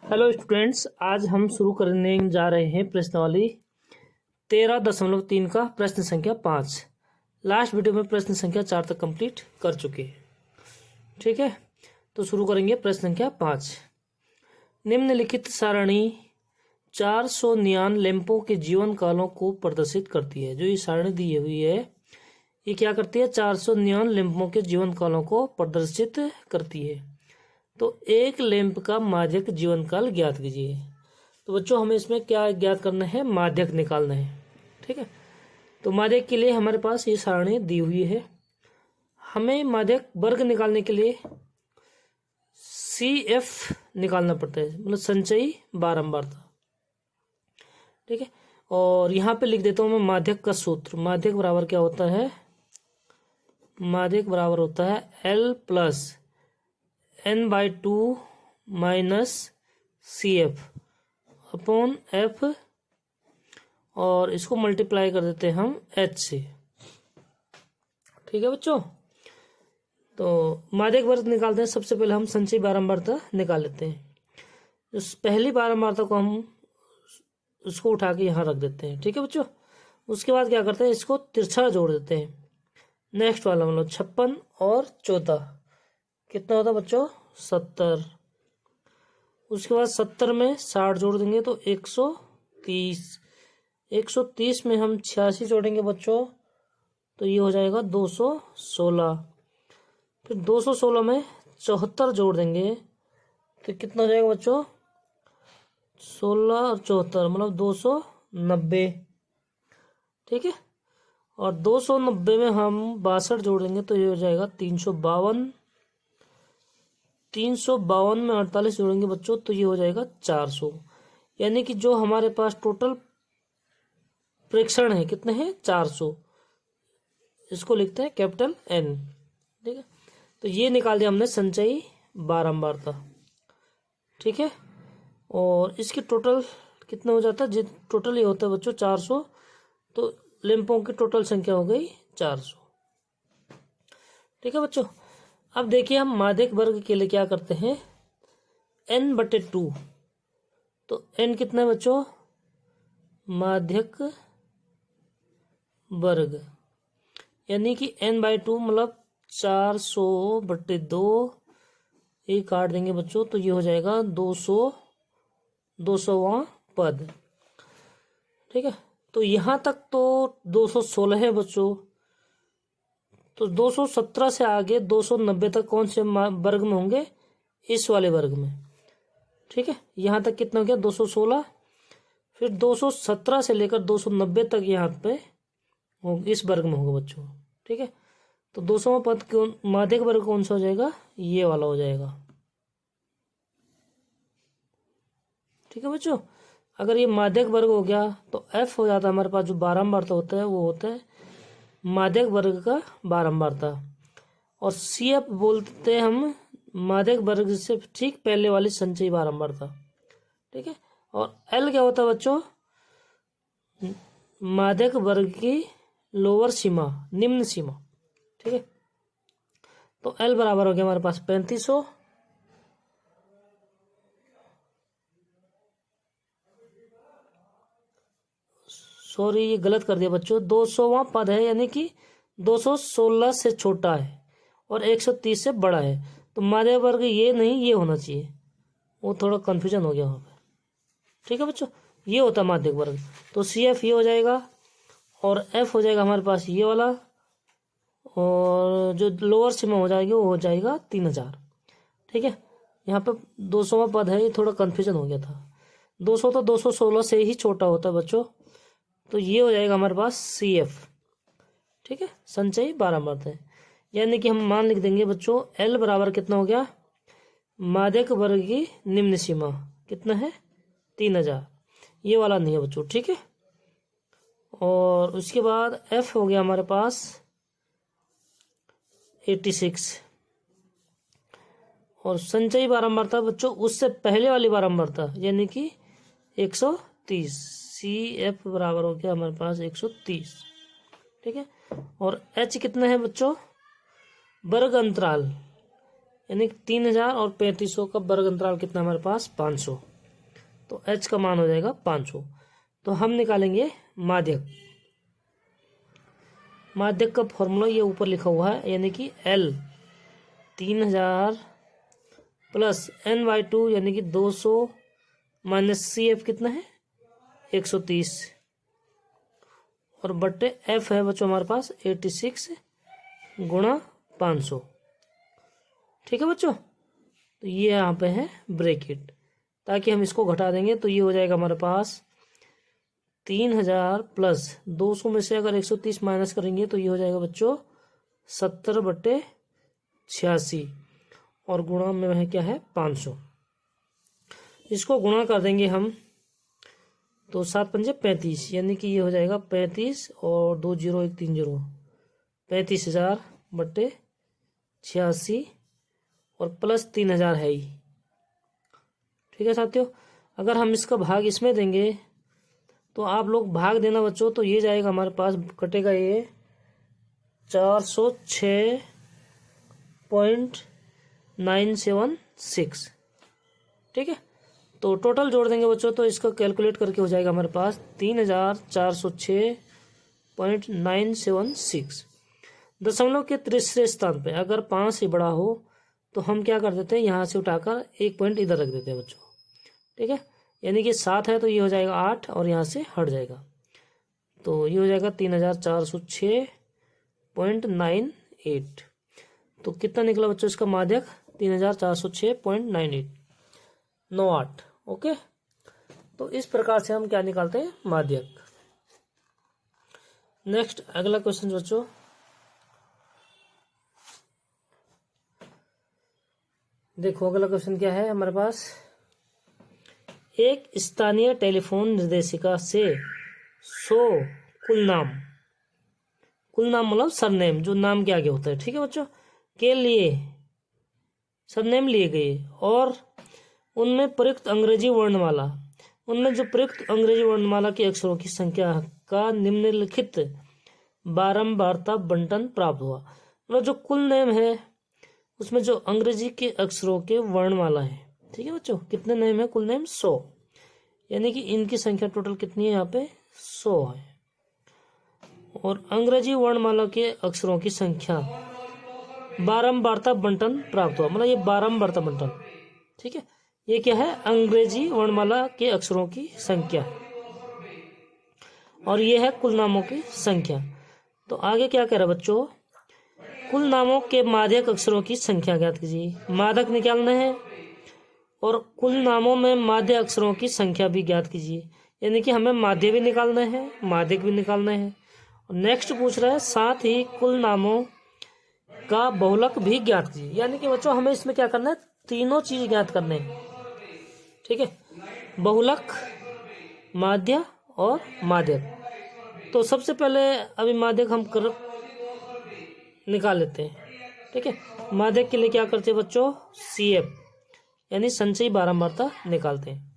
Hello students, आज हम शुरू करने जा रहे हैं प्रश्नावली 13.3 का प्रश्न संख्या 5। लास्ट वीडियो में प्रश्न संख्या 4 तक कंप्लीट कर चुके हैं। ठीक है, तो शुरू करेंगे प्रश्न संख्या 5। निम्नलिखित सारणी 400 नियॉन लैंपों के जीवन कालों को प्रदर्शित करती है। जो ये सारणी दी हुई है ये क्या करती है? 400 नियॉन लैंपों के जीवन कालों को प्रदर्शित करती है। तो एक लैंप का माध्यक जीवन काल ज्ञात कीजिए। तो बच्चों हमें इसमें क्या ज्ञात करना है? माध्यक निकालना है। ठीक है, तो माध्यक के लिए हमारे पास ये सारणी दी हुई है। हमें माध्यक वर्ग निकालने के लिए CF निकालना पड़ता है, मतलब संचयी बारंबारता। ठीक है, और यहाँ पे लिख देता हूँ मैं माध्यक का सूत्र। माध्यक बराबर क्या होता है? माध्यक बराबर होता है L plus N/2 minus CF upon F, और इसको मल्टीप्लाई कर देते हैं हम H से। ठीक है बच्चों, तो माध्यक वर्ग निकालते हैं। सबसे पहले हम संचयी बारंबारता निकाल लेते हैं। उस पहली बारंबारता को हम उसको उठा के यहाँ रख देते हैं। ठीक है बच्चों, उसके बाद क्या करते हैं? इसको तिरछा जोड़ देते हैं। नेक्स्ट वाला मतलब 56 और 14 कितना होता है बच्चों? 70। उसके बाद 70 में 60 जोड़ देंगे तो 130। 130 में हम 86 जोड़ेंगे बच्चों तो ये हो जाएगा 216। फिर 216 में 74 जोड़ देंगे तो कितना हो जाएगा बच्चों? 16 और 74 मतलब 290। ठीक है, और 290 में हम 62 जोड़ देंगे तो ये हो जाएगा 352। 352 में 48 जोड़ेंगे बच्चों तो ये हो जाएगा 400। यानी कि जो हमारे पास टोटल प्रेक्षण है कितने हैं? 400। इसको लिखते हैं कैपिटल N। ठीक है, तो ये निकाल दिया हमने संचयी बारंबारता। ठीक है, और इसकी टोटल कितना हो जाता है? टोटल ये होता है बच्चों 400, तो लैंपों की टोटल संख्या हो गई 400। ठीक है बच्चों, अब देखिए हम माध्यक वर्ग के लिए क्या करते हैं? N/2। तो N कितना है बच्चों? माध्यक वर्ग यानी कि N/2 मतलब 400/2। ये काट देंगे बच्चों तो ये हो जाएगा 200वां पद। ठीक है, तो यहाँ तक तो 216 है बच्चों। तो 217 से आगे 290 तक कौन से वर्ग में होंगे? इस वाले वर्ग में। ठीक है, यहाँ तक कितना हो गया? 216। फिर 217 से लेकर 290 तक यहाँ पे इस वर्ग में होगा बच्चों। ठीक है, तो 200वां पद माध्यक वर्ग कौन सा हो जाएगा? ये वाला हो जाएगा। ठीक है बच्चों, अगर ये माध्यक वर्ग हो गया तो F हो जाता है हमारे पास। जो बारंबारता होता है वो होता है माध्यक वर्ग का बारंबारता, और CF बोलते हैं हम माध्यक वर्ग से ठीक पहले वाली संचयी बारंबारता। ठीक है, और L क्या होता है बच्चों? माध्यक वर्ग की लोअर सीमा, निम्न सीमा। ठीक है, तो L बराबर हो गया हमारे पास 3500। सॉरी, ये गलत कर दिया बच्चों। 200वां पद है यानी कि 216 से छोटा है और 130 से बड़ा है। तो माध्यक वर्ग ये नहीं, ये होना चाहिए। वो थोड़ा कंफ्यूजन हो गया वहाँ पे। ठीक है बच्चों, ये होता है माध्यक वर्ग। तो CF ये हो जाएगा और F हो जाएगा हमारे पास ये वाला, और जो लोअर सीमा हो जाएगी वो हो जाएगा 3000। ठीक है, यहाँ पे 200वां पद है, ये थोड़ा कंफ्यूजन हो गया था। 200 तो 216 से ही छोटा होता है बच्चों, तो ये हो जाएगा हमारे पास CF। ठीक है, संचयी बारंबारता है। यानी कि हम मान लिख देंगे बच्चों L बराबर कितना हो गया? माध्यक वर्ग की निम्न सीमा कितना है? 3000। ये वाला नहीं है बच्चों। ठीक है, और उसके बाद F हो गया हमारे पास 86, और संचयी बारंबारता बच्चों उससे पहले वाली बारंबारता यानी कि 130। CF बराबर हो गया हमारे पास 130। ठीक है, और H कितना है बच्चों? वर्ग अंतराल यानी 3000 और 3500 का वर्ग अंतराल कितना हमारे पास? 500। तो h का मान हो जाएगा 500। तो हम निकालेंगे माध्यक। माध्यक का फॉर्मूला ये ऊपर लिखा हुआ है, यानी कि L 3000 प्लस N/2 यानी कि 200 माइनस CF कितना है 130 और बट्टे F है बच्चों हमारे पास 86 गुणा 500। ठीक है बच्चों, तो ये यहाँ पे है ब्रैकेट, ताकि हम इसको घटा देंगे तो ये हो जाएगा हमारे पास 3000 प्लस 200 में से अगर 130 माइनस करेंगे तो ये हो जाएगा बच्चों 70/86 और गुणा में है क्या है 500। इसको गुणा कर देंगे हम तो 7 पंजे 35, यानी कि ये हो जाएगा 35 और 2 0 1 3 0 35,000/86 और प्लस 3000 है ही। ठीक है साथियों, अगर हम इसका भाग इसमें देंगे तो आप लोग भाग देना बच्चों, तो ये जाएगा हमारे पास कटेगा ये 406.976। ठीक है, तो टोटल जोड़ देंगे बच्चों तो इसका कैलकुलेट करके हो जाएगा हमारे पास 3406.976। दशमलव के तीसरे स्थान पे अगर 5 से बड़ा हो तो हम क्या कर देते हैं, यहाँ से उठाकर 1 पॉइंट इधर रख देते हैं बच्चों। ठीक है, यानी कि 7 है तो ये हो जाएगा 8 और यहाँ से हट जाएगा, तो ये हो जाएगा 3406.98। तो कितना निकला बच्चों इसका माध्यक 3406.98। ओके, तो इस प्रकार से हम क्या निकालते हैं माध्यक। नेक्स्ट अगला क्वेश्चन बच्चों, देखो अगला क्वेश्चन क्या है हमारे पास। एक स्थानीय टेलीफोन निर्देशिका से 100 कुल नाम मतलब सरनेम, जो नाम के आगे होता है, ठीक है बच्चों, के लिए सरनेम लिए गए और उनमें प्रयुक्त अंग्रेजी वर्णमाला, उनमें जो प्रयुक्त अंग्रेजी वर्णमाला के अक्षरों की संख्या का निम्नलिखित बारंबारता बंटन प्राप्त हुआ। मतलब जो कुल नेम है उसमें जो अंग्रेजी के अक्षरों के वर्णमाला है, ठीक है बच्चों, कितने नेम है, कुल नेम 100, यानी कि इनकी संख्या टोटल कितनी है यहाँ पे 100 है। और अंग्रेजी वर्णमाला के अक्षरों की संख्या बारंबारता बंटन प्राप्त हुआ, मतलब ये बारंबारता बंटन। ठीक है, ये क्या है, अंग्रेजी वर्णमाला के अक्षरों की संख्या और ये है कुल नामों की संख्या। तो आगे क्या कह रहा है बच्चों, कुल नामों के माध्यक अक्षरों की संख्या ज्ञात कीजिए। माध्यक निकालना है और कुल नामों में माध्य अक्षरों की संख्या भी ज्ञात कीजिए, यानी कि हमें माध्य भी निकालना है माध्यक भी निकालना है। और नेक्स्ट पूछ रहा है साथ ही कुल नामों का बहुलक भी ज्ञात कीजिए, यानी कि बच्चों हमें इसमें क्या करना है, तीनों चीज ज्ञात करने हैं। ठीक है, बहुलक, माध्य और माध्यक। तो सबसे पहले अभी माध्यक हम निकाल लेते हैं। ठीक है, माध्यक के लिए क्या करते हैं बच्चों, CF यानी संचयी बारंबारता निकालते हैं।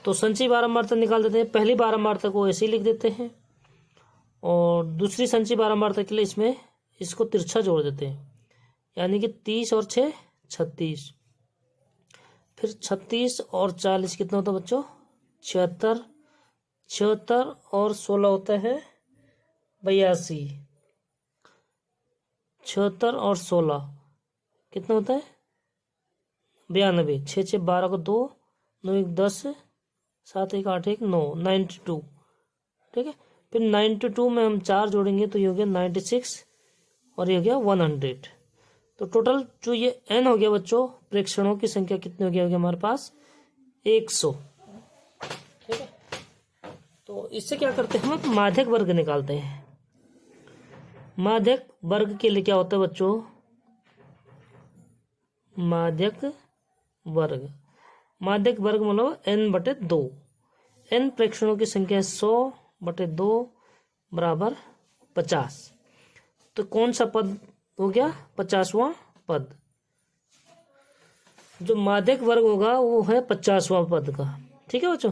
तो संचयी बारंबारता निकाल देते हैं। पहली बारंबारता को ऐसे ही लिख देते हैं और दूसरी संचयी बारंबारता के लिए इसमें इसको तिरछा जोड़ देते हैं, यानी कि 30 और 6 36, फिर 36 और 40 कितना होता है बच्चों 76, 76 और 16 होता है 82, 76 और 16 कितना होता है 92, 6 6 12 को 2 9 1 10 7 1 8 1 9 92। ठीक है, फिर 92 में हम 4 जोड़ेंगे तो ये हो गया 96 और ये हो गया 100। तो टोटल जो ये n हो गया बच्चों, प्रेक्षणों की संख्या कितनी हो गया हमारे पास 100। ठीक है, तो इससे क्या करते हैं हम माध्यक वर्ग निकालते हैं। माध्यक वर्ग के लिए क्या होता है बच्चों, माध्यक वर्ग, माध्यक वर्ग मतलब n/2, n प्रेक्षणों की संख्या 100/2 बराबर 50। तो कौन सा पद हो गया 50वां पद, जो माध्यक वर्ग होगा वो है 50वां पद का। ठीक है बच्चों,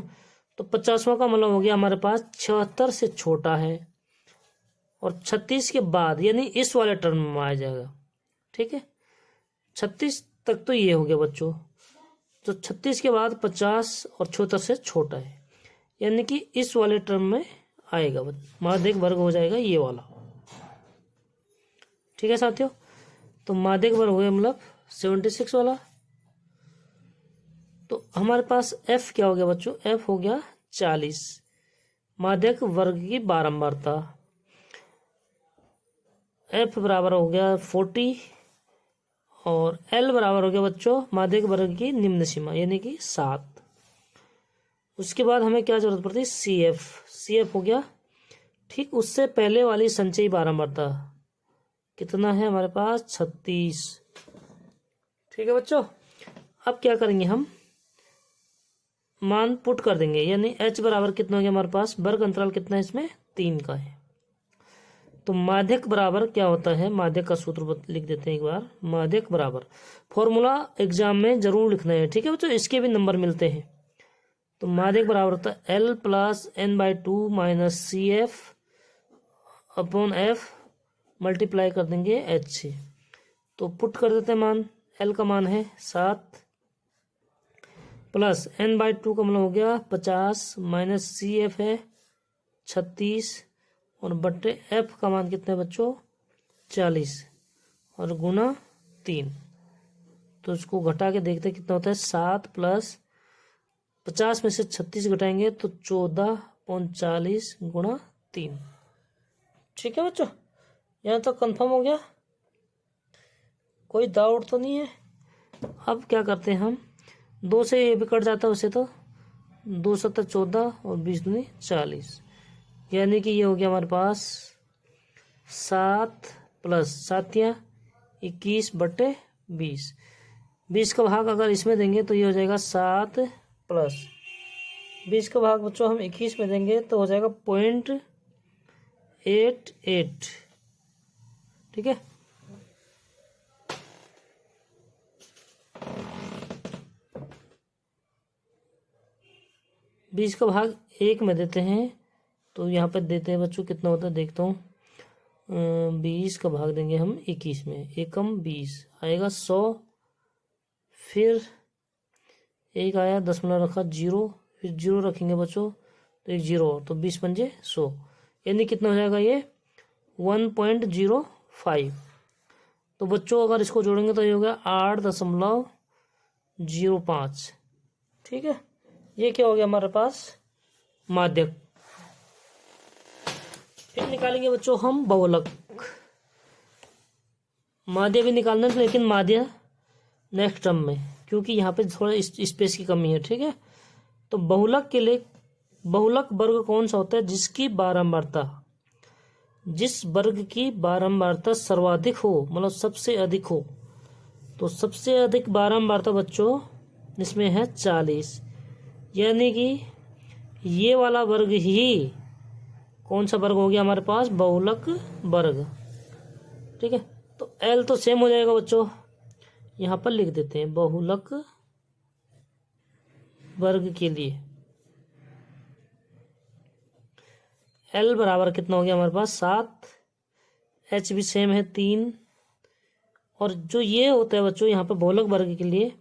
तो 50वां का मतलब हो गया हमारे पास 76 से छोटा है और 36 के बाद यानी इस वाले टर्म में आ जाएगा। ठीक है, 36 तक तो ये हो गया बच्चों, तो 36 के बाद 50 और 76 से छोटा है, यानी कि इस वाले टर्म में आएगा, माध्यक वर्ग हो जाएगा ये वाला। ठीक है साथियों, तो माध्यक वर्ग हो गया मतलब 76 वाला। तो हमारे पास f क्या हो गया बच्चों, f हो गया 40, माध्यक वर्ग की बारंबारता। f बराबर हो गया 40 और l बराबर हो गया बच्चों माध्यक वर्ग की निम्न सीमा यानी कि 7। उसके बाद हमें क्या जरूरत पड़ती है, CF हो गया ठीक उससे पहले वाली संचयी बारंबारता, कितना है हमारे पास 36। ठीक है बच्चों, अब क्या करेंगे हम, मान पुट कर देंगे, यानी h बराबर कितना हो गया हमारे पास, वर्ग अंतराल कितना है इसमें 3 का है। तो माध्यक बराबर क्या होता है, माध्यक का सूत्र लिख देते हैं एक बार। माध्यक बराबर फॉर्मूला एग्जाम में जरूर लिखना है, ठीक है बच्चों, इसके भी नंबर मिलते हैं। तो माध्यक बराबर होता है L plus n/2 minus CF upon F multiply कर देंगे H से। तो पुट कर देते हैं मान, L का मान है 7 प्लस n/2 का मतलब हो गया 50 माइनस CF है 36 और बट्टे F का मान कितना है बच्चों 40 और गुना 3। तो इसको घटा के देखते हैं कितना होता है, 7 प्लस 50 में से 36 घटाएंगे तो 14/40 गुणा 3। ठीक है बच्चों, यहाँ तो कंफर्म हो गया, कोई डाउट तो नहीं है। अब क्या करते हैं हम, 2 से ये भी कट जाता है वैसे तो, 2 7 14 और 20 दूनी 40, यानी कि ये हो गया हमारे पास 7 प्लस 7 या 21/20। 20 का भाग अगर इसमें देंगे तो ये हो जाएगा 7 प्लस 20 का भाग बच्चों हम 21 में देंगे तो हो जाएगा 0.88। ठीक है, बीस का भाग 1 में देते हैं तो यहाँ पे देते हैं बच्चों कितना होता है देखता हूँ, 20 का भाग देंगे हम 21 में, एकम 20 आएगा 100, फिर एक आया 10 रखा 0, फिर 0 रखेंगे बच्चों तो एक 0 तो 20 पंजे 100, यानी कितना हो जाएगा ये 1.05। तो बच्चों अगर इसको जोड़ेंगे तो ये हो गया 8.05। ठीक है, ये क्या हो गया हमारे पास माध्यक। फिर निकालेंगे बच्चों हम बहुलक, माध्य भी निकालना है लेकिन माध्य नेक्स्ट टर्म में, क्योंकि यहाँ पे थोड़ा स्पेस की कमी है। ठीक है, तो बहुलक के लिए बहुलक वर्ग कौन सा होता है, जिसकी बारंबारता, जिस वर्ग की बारंबारता सर्वाधिक हो, मतलब सबसे अधिक हो। तो सबसे अधिक बारंबारता बच्चों इसमें है 40, यानी कि ये वाला वर्ग ही कौन सा वर्ग हो गया हमारे पास, बहुलक वर्ग। ठीक है, तो L तो सेम हो जाएगा बच्चों, यहाँ पर लिख देते हैं बहुलक वर्ग के लिए L बराबर कितना हो गया हमारे पास 7, H भी सेम है 3, और जो ये होता है बच्चों यहाँ पर बहुलक वर्ग के लिए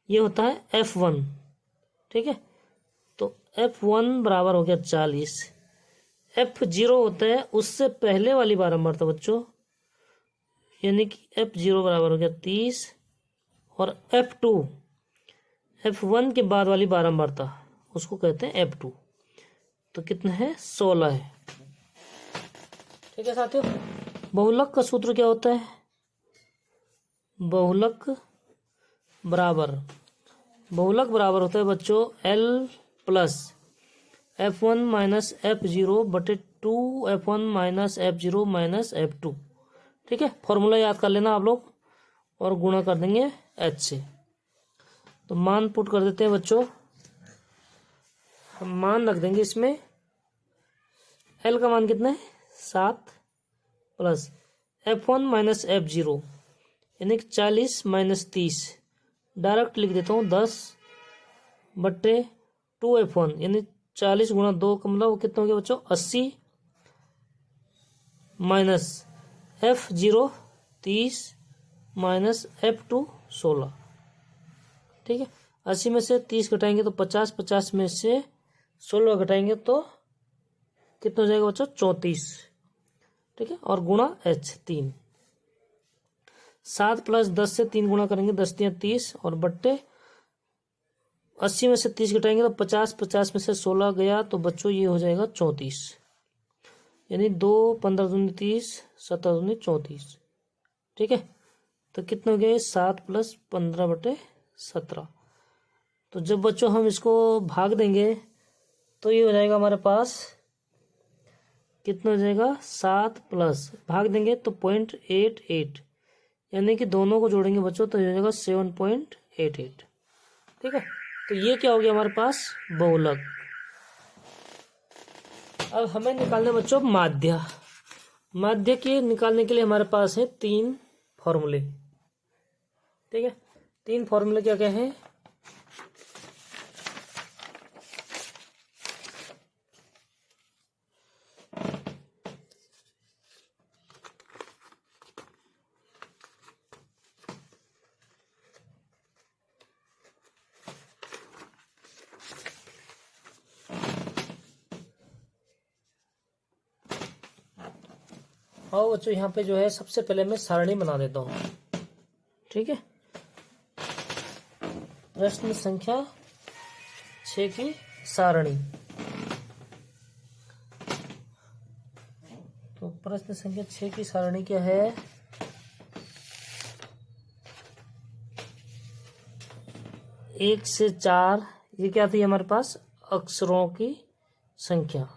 ये होता है F1। ठीक है, तो F1 बराबर हो गया 40, F0 होता है उससे पहले वाली बारंबारता बच्चों, यानी कि F0 बराबर हो गया 30, और F2 F1 के बाद वाली बारंबारता उसको कहते हैं F2, तो कितना है 16 है। ठीक है साथियों, बहुलक का सूत्र क्या होता है, बहुलक बराबर होता है बच्चों L plus F1 minus F0 बटे 2 F1 minus F0 minus F2। ठीक है, फॉर्मूला याद कर लेना आप लोग और गुणा कर देंगे H से। तो मान पुट कर देते हैं बच्चों, हम मान रख देंगे इसमें, L का मान कितना है 7 प्लस F1 माइनस F0 यानी कि 40 माइनस 30, डायरेक्ट लिख देता हूँ 10 बट्टे 2F1 यानी 40 गुणा 2 का मतलब कितना हो गया बच्चों 80, माइनस F0 30 माइनस F2 16। ठीक है, 80 में से 30 घटाएंगे तो 50, 50 में से 16 घटाएंगे तो कितना हो जाएगा बच्चों? 34। ठीक है, और गुणा h 3। 7 + 10 से 3 गुणा करेंगे, 10 × 30 और बट्टे 80 में से 30 घटाएंगे तो 50, 50 में से 16 गया तो बच्चों ये हो जाएगा 34। यानी 2 15 दूनी 30, 17 दूनी 34। ठीक है, तो कितना हो गया? 7 + 15/17। तो जब बच्चों हम इसको भाग देंगे तो ये हो जाएगा हमारे पास, कितना हो जाएगा? 7 प्लस भाग देंगे तो 0.88, यानी कि दोनों को जोड़ेंगे बच्चों तो ये हो जाएगा 7.88। ठीक है, तो ये क्या हो गया हमारे पास? बहुलक। अब हमें निकालने बच्चों माध्य। माध्य के निकालने के लिए हमारे पास है 3 फॉर्मूले। ठीक है, 3 फॉर्मूले क्या क्या है? और बच्चों यहाँ पे जो है सबसे पहले मैं सारणी बना देता हूँ। ठीक है, प्रश्न संख्या 6 की सारणी। तो प्रश्न संख्या 6 की सारणी क्या है? 1 से 4, ये क्या थी हमारे पास? अक्षरों की संख्या,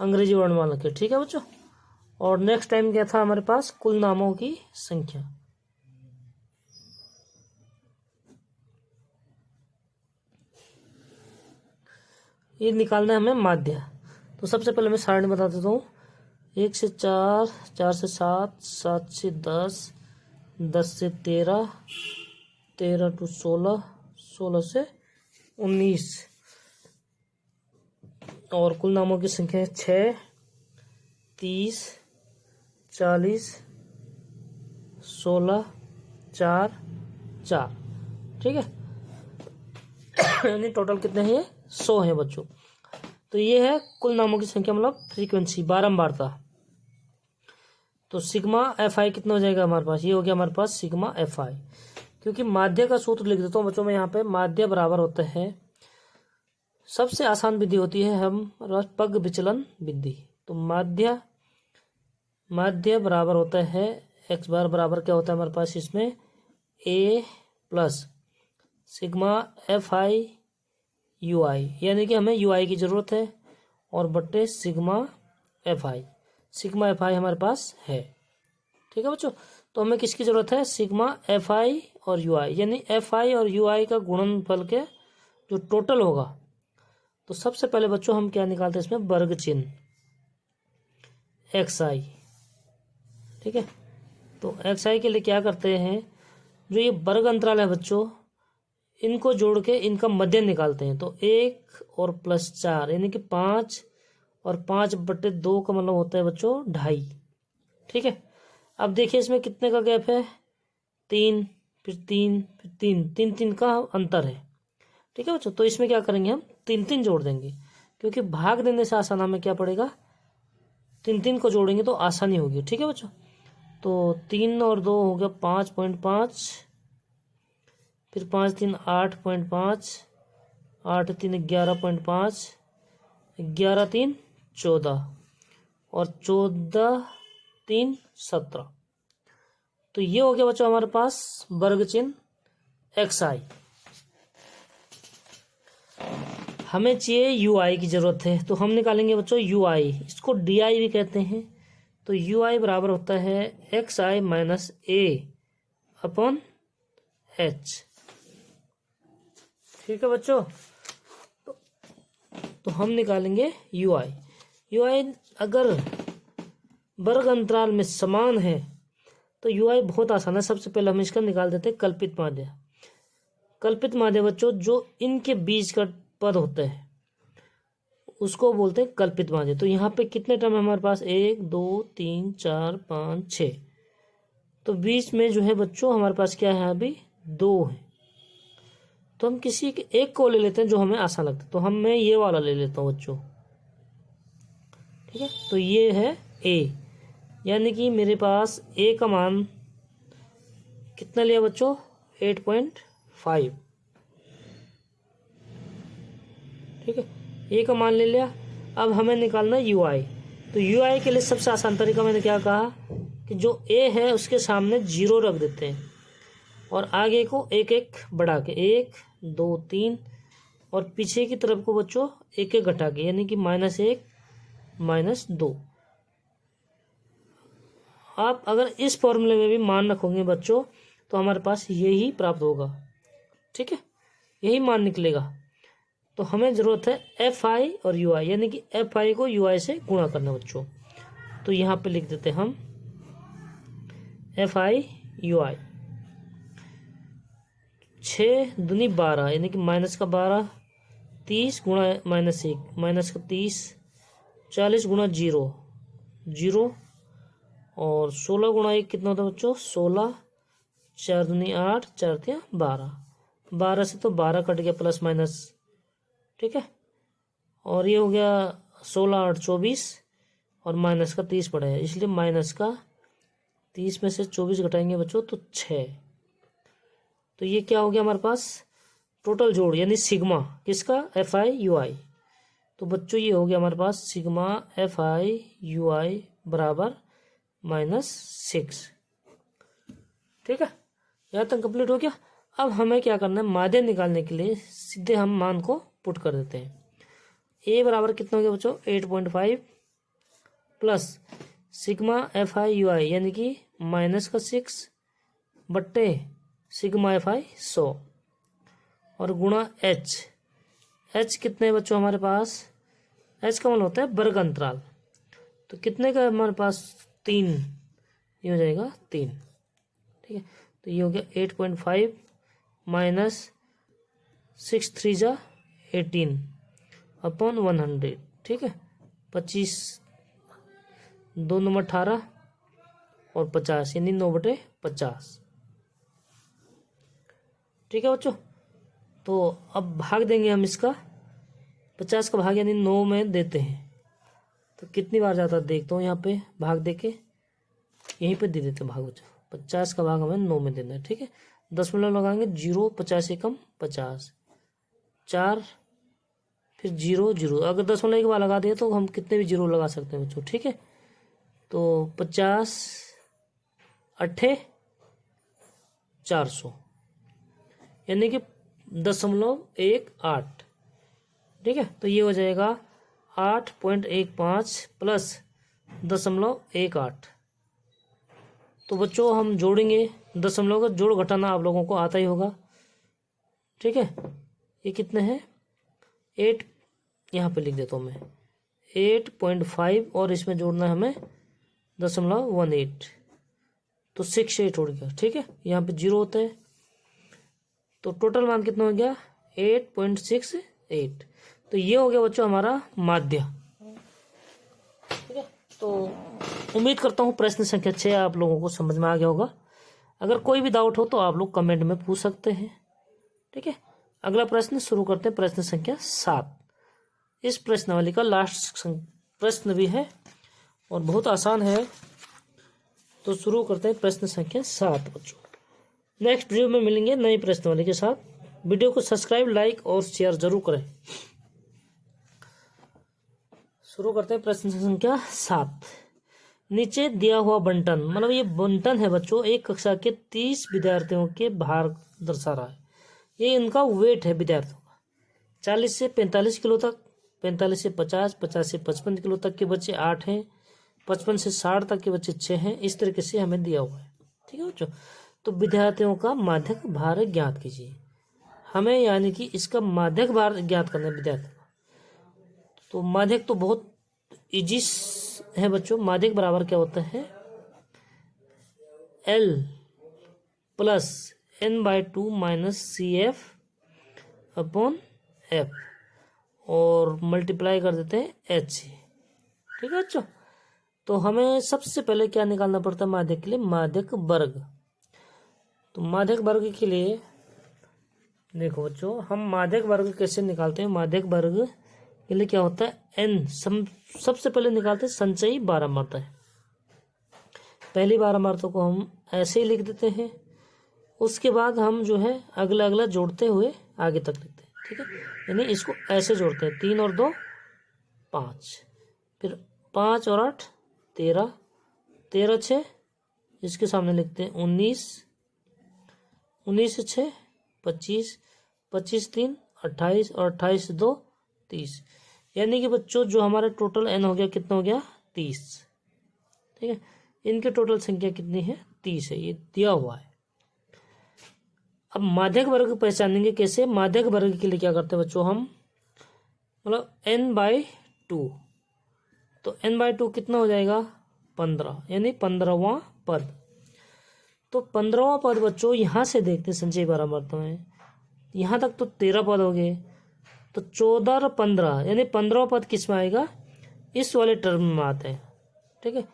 अंग्रेजी वर्णमाला के। ठीक है बच्चों, और नेक्स्ट टाइम क्या था हमारे पास? कुल नामों की संख्या। ये निकालना है हमें माध्य। तो सबसे पहले मैं सारणी बता देता हूँ। 1 से 4, 4 से 7, 7 से 10, 10 से 13, 13 to 16, 16 से 19, और कुल नामों की संख्या है 6, 30, 40, 16, 4, 4। ठीक है, यानी टोटल कितने हैं? 100 है बच्चों। तो ये है कुल नामों की संख्या, मतलब फ्रीक्वेंसी, बारंबारता। तो सिग्मा FI कितना हो जाएगा हमारे पास? ये हो गया हमारे पास सिग्मा FI। क्योंकि माध्य का सूत्र लिख देता हूँ बच्चों मैं यहाँ पे। माध्य बराबर होता है, सबसे आसान विधि होती है हम पग विचलन विधि। तो माध्य बराबर होता है x बार बराबर क्या होता है हमारे पास इसमें? A plus sigma FI UI, यानी कि हमें UI की जरूरत है, और बट्टे सिग्मा FI। सिग्मा FI हमारे पास है। ठीक है बच्चों, तो हमें किसकी जरूरत है? सिग्मा FI और UI, यानी FI और UI का गुणनफल के जो टोटल होगा। तो सबसे पहले बच्चों हम क्या निकालते हैं इसमें? वर्ग चिन्ह XI। ठीक है, तो XI के लिए क्या करते हैं? जो ये वर्ग अंतराल है बच्चों, इनको जोड़ के इनका मध्य निकालते हैं। तो 1 और +4 यानी कि 5, और 5/2 का मतलब होता है बच्चों 2.5। ठीक है, अब देखिए इसमें कितने का गैप है? 3, फिर 3, फिर 3, 3 3 का अंतर है। ठीक है बच्चों, तो इसमें क्या करेंगे? हम 3 3 जोड़ देंगे, क्योंकि भाग देने से आसान हमें क्या पड़ेगा? 3 3 को जोड़ेंगे तो आसानी होगी। ठीक है बच्चों, तो 3 और 2 हो गया 5.5, फिर 5 3 8.5, 8 3 11.5, 11 3 14, और 14 3 17। तो ये हो गया बच्चों हमारे पास वर्ग चिन्ह XI। हमें चाहिए UI की जरूरत है, तो हम निकालेंगे बच्चों UI, इसको DI भी कहते हैं। तो UI बराबर होता है XI माइनस A/H। ठीक है बच्चों, तो हम निकालेंगे UI अगर वर्ग अंतराल में समान है तो UI बहुत आसान है। सबसे पहले हम इसका निकाल देते हैं कल्पित माध्य। कल्पित माध्य बच्चों, जो इनके बीच का पद होता है उसको बोलते हैं कल्पित माध्य। तो यहाँ पे कितने टर्म है हमारे पास? 1 2 3 4 5 6। तो बीच में जो है बच्चों हमारे पास क्या है, अभी 2 है। तो हम किसी एक को ले लेते हैं जो हमें आसान लगता है। तो मैं ये वाला ले लेता हूँ बच्चों, ठीक है। तो ये है ए, यानी कि मेरे पास ए का मान कितना लिया बच्चों, 8.5, ठीक है। ए का मान ले लिया। अब हमें निकालना यू आई। तो यू आई के लिए सबसे आसान तरीका मैंने क्या कहा कि जो ए है उसके सामने 0 रख देते हैं और आगे को एक एक बढ़ा के, 1 2 3, और पीछे की तरफ को बच्चों एक एक घटा के, यानी कि -1 -2। आप अगर इस फॉर्मूले में भी मान रखोगे बच्चों तो हमारे पास यही प्राप्त होगा, ठीक है, यही मान निकलेगा। तो हमें ज़रूरत है एफ आई और यू आई, यानी कि एफ आई को यू आई से गुणा करना बच्चों। तो यहाँ पे लिख देते हम एफ आई यू आई। 6 दूनी 12, यानी कि -12, 30 गुणा -1, -30, 40 गुणा 0 0, और 16 गुणा 1 कितना होता है बच्चों, 16, 4 दूनी 8, 4 तिया 12, 12 से तो 12 कट गया प्लस माइनस, ठीक है। और ये हो गया 16 8 24, और माइनस का 30 पड़ा है, इसलिए माइनस का 30 में से 24 घटाएंगे बच्चों तो 6। तो ये क्या हो गया हमारे पास, टोटल जोड़, यानी सिग्मा किसका, एफ आई यू आई। तो बच्चों ये हो गया हमारे पास सिग्मा एफ आई यू आई बराबर -6, ठीक है। यहाँ तक कंप्लीट हो गया। अब हमें क्या करना है, माध्य निकालने के लिए सीधे हम मान को पुट कर देते हैं। ए बराबर कितना हो गया बच्चों, 8.5 plus sigma F I U I, यानी कि -6 बट्टे सिग्मा एफ आई 100, और गुणा एच। एच कितने बच्चों हमारे पास, एच का मान होता है वर्ग अंतराल। तो कितने का हमारे पास, 3, ये हो जाएगा 3, ठीक है। तो ये हो गया 8.5 -6 3 जा 18 अपॉन 100, ठीक है। 25 2 नंबर 18 और 50, यानी 9/50, ठीक है बच्चों। तो अब भाग देंगे हम इसका, 50 का भाग यानी 9 में देते हैं। तो कितनी बार जाता है देखता हूँ, यहाँ पे भाग दे के यहीं पे दे देते हैं भाग बच्चों। 50 का भाग हमें 9 में देना है, ठीक है। दशमलव लगाएंगे, 0 50 एकम 50, 4 फिर 0 0। अगर दशमलव के बाद लगा दिए तो हम कितने भी 0 लगा सकते हैं बच्चों, ठीक है। तो 50 8 400, यानी कि 0.18, ठीक है। तो ये हो जाएगा 8.15 प्लस 0.18। तो बच्चों हम जोड़ेंगे, दशमलव का जोड़ घटाना आप लोगों को आता ही होगा, ठीक है। ये कितने हैं, 8, यहाँ पे लिख देता हूँ मैं 8.5, और इसमें जोड़ना है हमें 0.18, तो 68 उड़ गया, ठीक है। यहाँ पे 0 होता है, तो टोटल मान कितना हो गया, 8.68। तो ये हो गया बच्चों हमारा माध्य, ठीक है। तो उम्मीद करता हूँ प्रश्न संख्या 6 आप लोगों को समझ में आ गया होगा। अगर कोई भी डाउट हो तो आप लोग कमेंट में पूछ सकते हैं, ठीक है। अगला प्रश्न शुरू करते हैं, प्रश्न संख्या 7। इस प्रश्नावली का लास्ट प्रश्न भी है और बहुत आसान है। तो शुरू करते हैं प्रश्न संख्या 7 बच्चों। नेक्स्ट वीडियो में मिलेंगे नई प्रश्नावली के साथ। वीडियो को सब्सक्राइब, लाइक और शेयर जरूर करें। शुरू करते हैं प्रश्न संख्या 7। नीचे दिया हुआ बंटन, मतलब ये बंटन है बच्चों, एक कक्षा के 30 विद्यार्थियों के भार दर्शा रहा है। ये इनका वेट है विद्यार्थियों का, 40 से 45 किलो तक, 45 से 50, 50 से 55 किलो तक के बच्चे 8 हैं, 55 से 60 तक के बच्चे 6 हैं। इस तरीके से हमें दिया हुआ है, ठीक है बच्चों। तो विद्यार्थियों का माध्यक भार ज्ञात कीजिए। हमें यानी कि इसका माध्यक भार ज्ञात करना है विद्यार्थियों का। तो माध्यक तो बहुत इजी है बच्चों। माध्यक बराबर क्या होता है, L plus N/2 minus CF upon F, और मल्टीप्लाई कर देते हैं H, ठीक है बच्चों। तो हमें सबसे पहले क्या निकालना पड़ता है माध्यक के लिए? माध्यक वर्ग। तो माध्यक वर्ग के लिए देखो बच्चों, हम माध्यक वर्ग कैसे निकालते हैं? माध्यक वर्ग के लिए क्या होता है? n सबसे पहले निकालते हैं संचयी बारंबारता है। पहली बारंबारता को हम ऐसे ही लिख देते हैं, उसके बाद हम जो है अगला अगला जोड़ते हुए आगे तक लिखते हैं। ठीक है, यानी इसको ऐसे जोड़ते हैं, 3 और 2 5, फिर 5 और 8 13, 13 6 इसके सामने लिखते हैं 19, 19 से 6 25, 25 3 28 और 28 से 2 30। यानी कि बच्चों जो हमारा टोटल n हो गया, कितना हो गया? 30। ठीक है, इनके टोटल संख्या कितनी है? 30 है, ये दिया हुआ है। अब माध्यक वर्ग पहचानेंगे कैसे? माध्यक वर्ग के लिए क्या करते हैं बच्चों हम? मतलब n/2, तो n/2 कितना हो जाएगा? 15, यानी 15वां पद। तो 15वां पद बच्चों यहाँ से देखते हैं संचयी बारंबारता में, यहाँ तक तो 13 पद हो गए, तो 14 और 15 यानी 15वां पद किस में आएगा? इस वाले टर्म में आता है। ठीक है,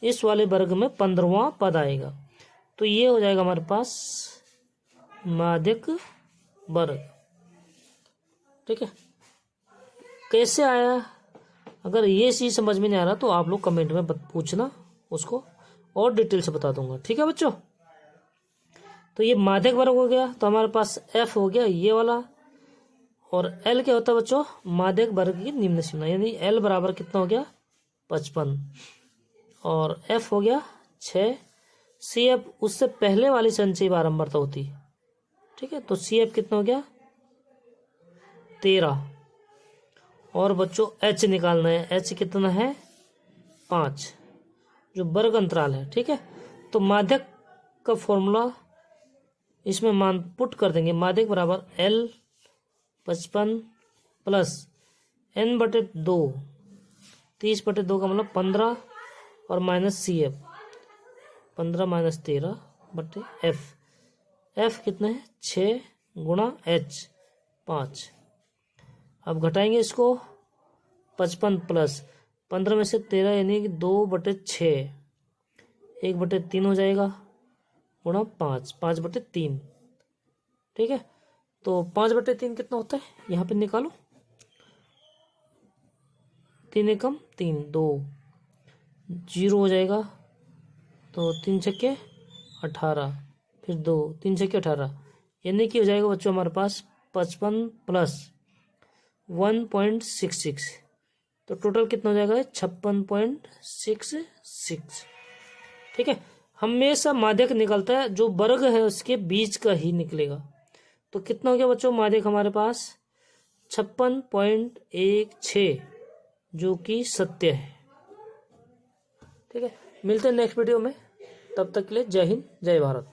इस वाले वर्ग में 15वां पद आएगा, तो ये हो जाएगा हमारे पास माध्यक वर्ग। ठीक है, कैसे आया? अगर ये चीज समझ में नहीं आ रहा तो आप लोग कमेंट में पूछना, उसको और डिटेल से बता दूंगा। ठीक है बच्चों, तो ये माध्यक वर्ग हो गया। तो हमारे पास f हो गया ये वाला, और l क्या होता है बच्चों? माध्यक वर्ग की निम्न सीमा, यानी l बराबर कितना हो गया? 55, और f हो गया 6। cf उससे पहले वाली संचयी बारंबारता होती। ठीक है, तो cf कितना हो गया? 13। और बच्चों h निकालना है, h कितना है? 5, जो वर्ग अंतराल है। ठीक है, तो माध्यक का फॉर्मूला इसमें मान पुट कर देंगे। माध्यक बराबर L 55 प्लस n/2, 30/2 का मतलब 15, और minus CF 15 minus 13/f। f कितना है? 6 गुणा h 5। अब घटाएंगे इसको, 55 प्लस 15 में से 13 यानी कि 2/6, 1/3 हो जाएगा, गुणा 5, 5/3। ठीक है, तो 5/3 कितना होता है? यहाँ पे निकालो, 3 एकम 3, 2 0 हो जाएगा, तो 3 छक्के 18, फिर 2 3 छक्के 18, यानी कि हो जाएगा बच्चों हमारे पास 55 प्लस 1.66, तो टोटल कितना हो जाएगा? 56.66। ठीक है, हमेशा माध्यक निकलता है जो वर्ग है उसके बीच का ही निकलेगा। तो कितना हो गया बच्चों माध्यक हमारे पास? 56.16, जो कि सत्य है। ठीक है, मिलते हैं नेक्स्ट वीडियो में, तब तक के लिए जय हिंद जय भारत।